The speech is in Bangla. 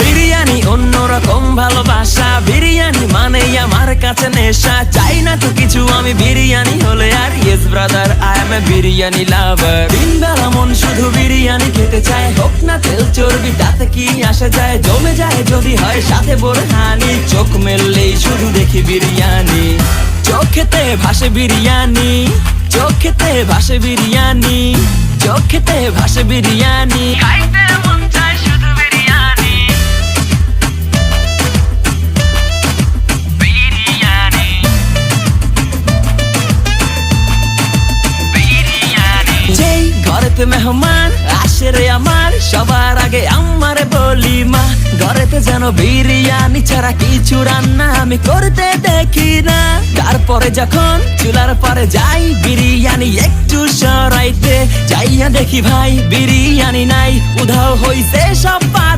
বিরিয়ানি অন্যরকম ভালোবাসা, বিরিয়ানি মানেই আমার কাছে নেশা। চাই না তো কিছু আমি বিরিয়ানি হলে আর, yes brother I M A biryani লাভার। দিন বেলা মন শুধু বিরিয়ানি খেতে চায়, হোক না তেল চর্বি তাতে কি আসে যায়। জমে যায় যদি হয় সাথে বোরহানি, চোখ মেললেই শুধু দেখি বিরিয়ানি। চোখেতে ভাসে বিরিয়ানি, চোখেতে ভাসে বিরিয়ানি, চোখেতে ভাসে বিরিয়ানি। খাইতে মন চায় শুধু বিরিয়ানি, বিরিয়ানি, বিরিয়ানি। যেই ঘরেতে মেহমান আসে রে আমার, সবার আগে আমারে বলি মা। ঘরেতে যেন বিরিয়ানি ছাড়া কিছু রান্না আমি করতে দেখি না। তারপরে যখন চুলার পরে যাই বিরিয়ানি একটু সরাইতে, যাইয়া দেখি ভাই বিরিয়ানি নাই, উধাও হইছে সব পাতি।